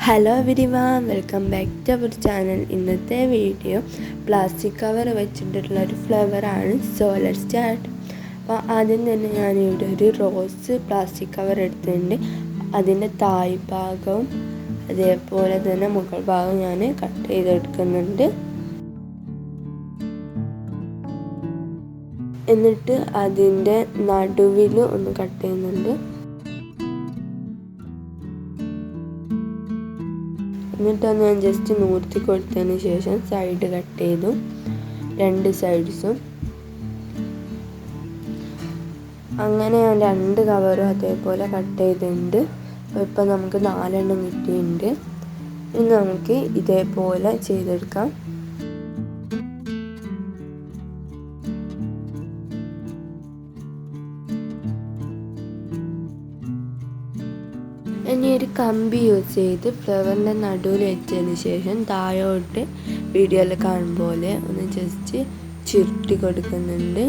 Hello everyone, welcome back to our channel. ഇന്നത്തെ video plastic cover വെച്ചിട്ടുള്ള ഒരു ഫ്ലവറാണ്. So let's start. അപ്പോൾ ആദ്യം തന്നെ ഞാനിവിടെ ഒരു റോസ് പ്ലാസ്റ്റിക് കവർ എടുത്തിട്ടുണ്ട്. അതിൻ്റെ താഴ്ഭാഗവും അതേപോലെ തന്നെ മുകൾ ഭാഗം ഞാൻ കട്ട് ചെയ്തെടുക്കുന്നുണ്ട്. എന്നിട്ട് അതിൻ്റെ നടുവിൽ ഒന്ന് കട്ട് ചെയ്യുന്നുണ്ട്. എന്നിട്ടൊന്ന് ഞാൻ ജസ്റ്റ് നൂർത്തി കൊടുത്തതിന് ശേഷം സൈഡ് കട്ട് ചെയ്തു, രണ്ട് സൈഡ്സും. അങ്ങനെ ഞാൻ രണ്ട് കവറും അതേപോലെ കട്ട് ചെയ്തിട്ടുണ്ട്. ഇപ്പം നമുക്ക് 4 കിട്ടിയിട്ടുണ്ട്. ഇനി നമുക്ക് ഇതേപോലെ ചെയ്തെടുക്കാം. ഇനി ഒരു കമ്പി യൂസ് ചെയ്ത് ഫ്ലവറിൻ്റെ നടുവിൽ വെച്ചതിന് ശേഷം താഴോട്ട് വീഡിയോയിൽ കാണും പോലെ ഒന്ന് ജസ്റ്റ് ചുരുട്ടി കൊടുക്കുന്നുണ്ട്.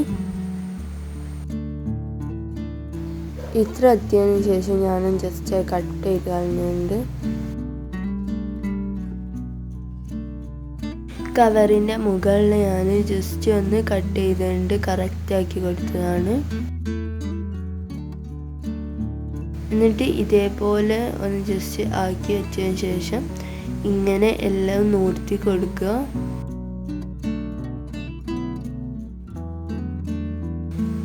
ഇത്ര എത്തിയതിന് ശേഷം ഞാനും ജസ്റ്റ് കട്ട് ചെയ്ത് കളഞ്ഞുണ്ട്. കവറിൻ്റെ മുകളിൽ ഞാൻ ജസ്റ്റ് ഒന്ന് കട്ട് ചെയ്തുകൊണ്ട് കറക്റ്റാക്കി കൊടുത്തതാണ്. എന്നിട്ട് ഇതേപോലെ ഒന്ന് ജസ്റ്റ് ആക്കി വെച്ചതിന് ശേഷം ഇങ്ങനെ എല്ലാം നൂർത്തി കൊടുക്കുക.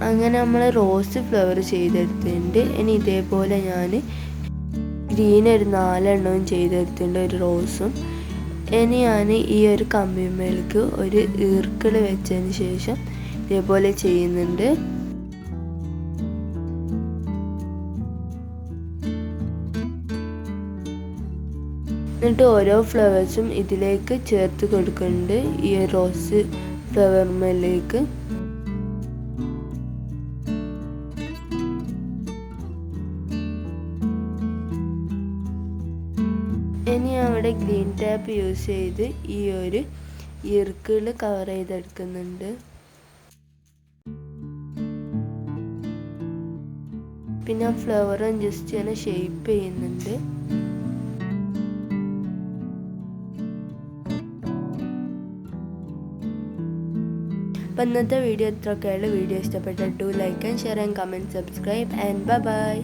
അങ്ങനെ നമ്മൾ റോസ് ഫ്ലവർ ചെയ്തെടുത്തിട്ടുണ്ട്. ഇനി ഇതേപോലെ ഞാൻ ഗ്രീൻ ഒരു 4 ചെയ്തെടുത്തിട്ടുണ്ട്, ഒരു റോസും. ഇനി ഞാൻ ഈ ഒരു കമ്പിമേലേക്ക് ഒരു ഈർക്കിൾ വെച്ചതിന് ശേഷം ഇതേപോലെ ചെയ്യുന്നുണ്ട്. എന്നിട്ട് ഓരോ ഫ്ലവേഴ്സും ഇതിലേക്ക് ചേർത്ത് കൊടുക്കുന്നുണ്ട്, ഈ റോസ് ഫ്ലവർമേലേക്ക്. ഇനി അവിടെ ഗ്രീൻ ടാപ്പ് യൂസ് ചെയ്ത് ഈ ഒരു ഇർക്കിൾ കവർ ചെയ്തെടുക്കുന്നുണ്ട്. പിന്നെ ഫ്ലവറും ജസ്റ്റ് ഇങ്ങനെ ഷേപ്പ് ചെയ്യുന്നുണ്ട്. അപ്പോൾ ഇന്നത്തെ വീഡിയോ ഇത്രയൊക്കെയുള്ള. വീഡിയോ ഇഷ്ടപ്പെട്ടാൽ do like and share and comment, subscribe and by.